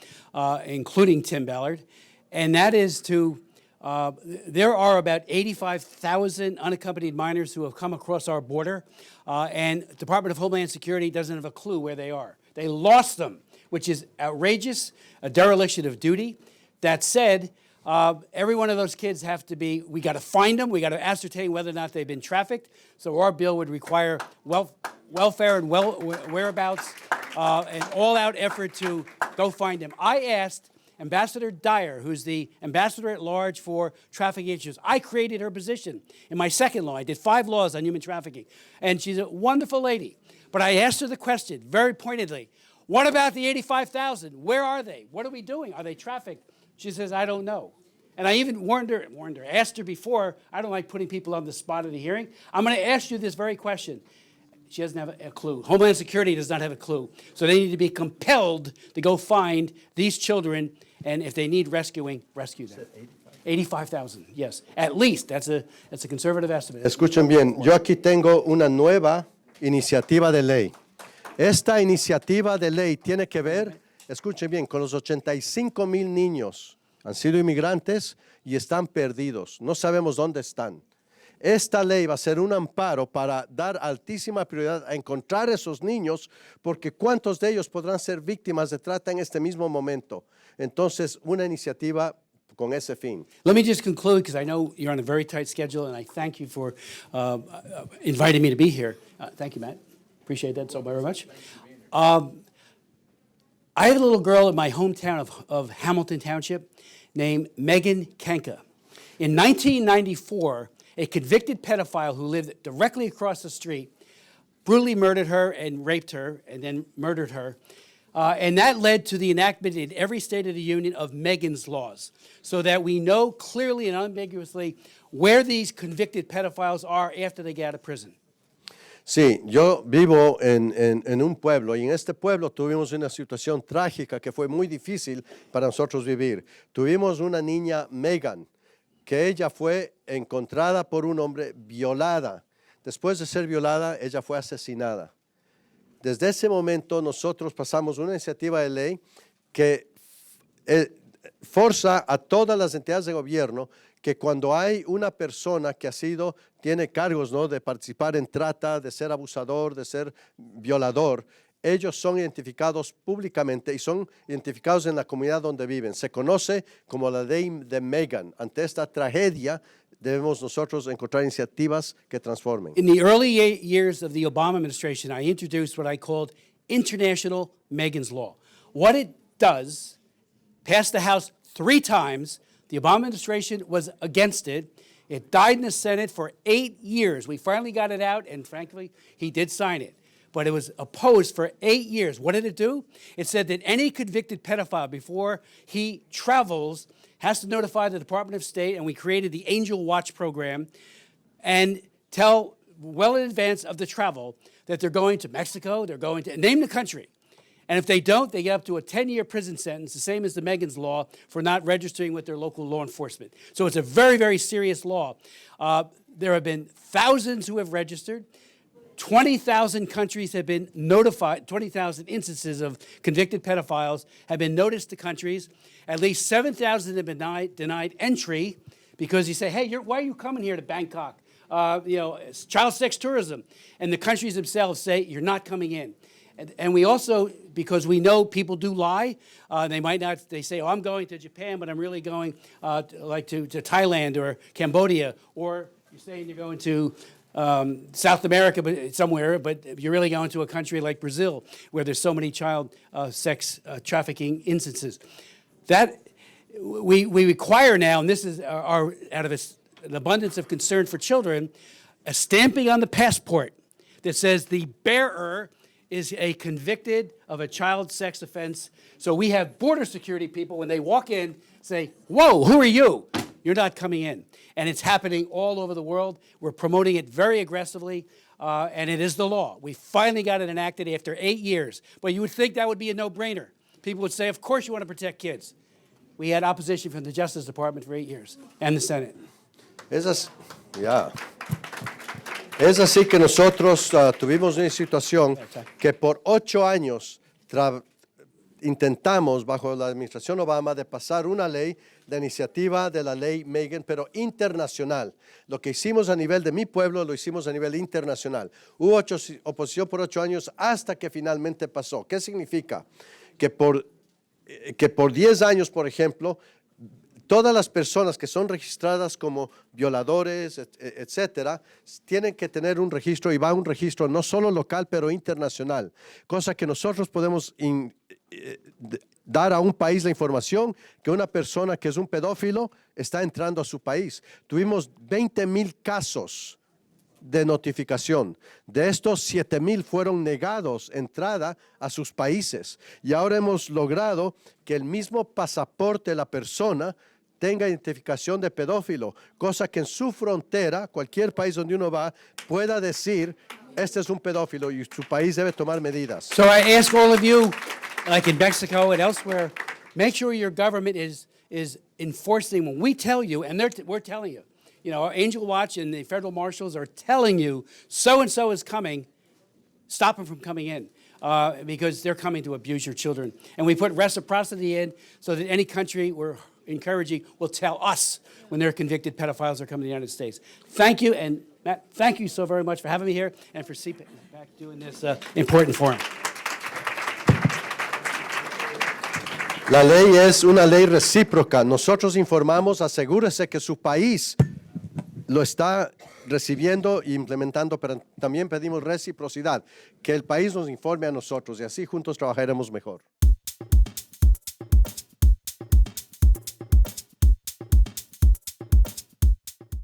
S6: including Tim Ballard, and that is there are about 85,000 unaccompanied minors who have come across our border, and the Department of Homeland Security doesn't have a clue where they are. They lost them, which is outrageous, a dereliction of duty. That said, every one of those kids we got to find them, we got to ascertain whether or not they've been trafficked. So our bill would require welfare and whereabouts, an all-out effort to go find them. I asked Ambassador Dyer, who's the ambassador at large for trafficking issues. I created her position in my second law. I did 5 laws on human trafficking. And she's a wonderful lady. But I asked her the question very pointedly, what about the 85,000? Where are they? What are we doing? Are they trafficked? She says, I don't know. And I even warned her, asked her before, I don't like putting people on the spot at a hearing. I'm going to ask you this very question. She doesn't have a clue. Homeland Security does not have a clue. So they need to be compelled to go find these children, and if they need rescuing, rescue them. 85,000, yes. At least, that's a conservative estimate.
S4: Escuchen bien, yo aquí tengo una nueva iniciativa de ley. Esta iniciativa de ley tiene que ver, escuchen bien, con los 85,000 niños. Han sido inmigrantes y están perdidos. No sabemos dónde están. Esta ley va a ser un amparo para dar altísima prioridad a encontrar a esos niños, porque ¿cuántos de ellos podrán ser víctimas de trata en este mismo momento? Entonces, una iniciativa con ese fin.
S6: Let me just conclude, because I know you're on a very tight schedule, and I thank you for inviting me to be here. Thank you, Matt. Appreciate that so very much. I have a little girl in my hometown of Hamilton Township named Megan Kenka. In 1994, a convicted pedophile who lived directly across the street brutally murdered her and raped her and then murdered her. And that led to the enactment in every state of the union of Megan's laws, so that we know clearly and unambiguously where these convicted pedophiles are after they get out of prison.
S4: Sí, yo vivo en un pueblo y en este pueblo tuvimos una situación trágica que fue muy difícil para nosotros vivir. Tuvimos una niña, Megan, que ella fue encontrada por un hombre violada. Después de ser violada, ella fue asesinada. Desde ese momento nosotros pasamos una iniciativa de ley que forza a todas las entidades de gobierno que cuando hay una persona que tiene cargos, ¿no?, de participar en trata, de ser abusador, de ser violador, ellos son identificados públicamente y son identificados en la comunidad donde viven. Se conoce como la ley de Megan. Ante esta tragedia debemos nosotros encontrar iniciativas que transformen.
S6: In the early years of the Obama administration, I introduced what I called International Megan's Law. What it does, passed the House 3 times. The Obama administration was against it. It died in the Senate for 8 years. We finally got it out, and frankly, he did sign it. But it was opposed for 8 years. What did it do? It said that any convicted pedophile, before he travels, has to notify the Department of State, and we created the Angel Watch program, and tell well in advance of the travel that they're going to Mexico, they're going to, name the country. And if they don't, they get up to a 10-year prison sentence, the same as the Megan's Law, for not registering with their local law enforcement. So it's a very, very serious law. There have been thousands who have registered. 20,000 countries have been notified, 20,000 instances of convicted pedophiles have been noticed to countries. At least 7,000 have been denied entry because you say, hey, why are you coming here to Bangkok? It's child sex tourism. And the countries themselves say, you're not coming in. And we also, because we know people do lie, they say, oh, I'm going to Japan, but I'm really going to Thailand or Cambodia, or you're saying you're going to South America, but somewhere, but you're really going to a country like Brazil, where there's so many child sex trafficking instances. That we require now, and this is out of an abundance of concern for children, a stamping on the passport that says the bearer is a convicted of a child sex offense. So we have border security people, when they walk in, say, whoa, who are you? You're not coming in. And it's happening all over the world. We're promoting it very aggressively, and it is the law. We finally got it enacted after 8 years. But you would think that would be a no-brainer. People would say, of course you want to protect kids. We had opposition from the Justice Department for 8 years, and the Senate.
S4: Es así que nosotros tuvimos una situación que por 8 años intentamos, bajo la administración Obama, de pasar una ley de iniciativa de la ley Megan, pero internacional. Lo que hicimos a nivel de mi pueblo, lo hicimos a nivel internacional. Hubo oposición por 8 años hasta que finalmente pasó. ¿Qué significa? Que por 10 años, por ejemplo, todas las personas que son registradas como violadores, etcétera, tienen que tener un registro, y va a un registro no solo local, pero internacional. Cosa que nosotros podemos dar a un país la información que una persona que es un pedófilo está entrando a su país. Tuvimos 20,000 casos de notificación. De estos 7,000 fueron negados entrada a sus países. Y ahora hemos logrado que el mismo pasaporte de la persona tenga identificación de pedófilo, cosa que en su frontera, cualquier país donde uno va, pueda decir, este es un pedófilo y su país debe tomar medidas.
S6: So I ask all of you, like in Mexico and elsewhere, make sure your government is enforcing when we tell you, and we're telling you. You know, our Angel Watch and the federal marshals are telling you, so-and-so is coming, stop them from coming in. Because they're coming to abuse your children. And we put reciprocity in so that any country we're encouraging will tell us when their convicted pedophiles are coming to the United States. Thank you, and Matt, thank you so very much for having me here and for CPAC doing this important forum.
S4: La ley es una ley recíproca. Nosotros informamos, asegúrese que su país lo está recibiendo e implementando, pero también pedimos reciprocidad, que el país nos informe a nosotros y así juntos trabajaremos mejor.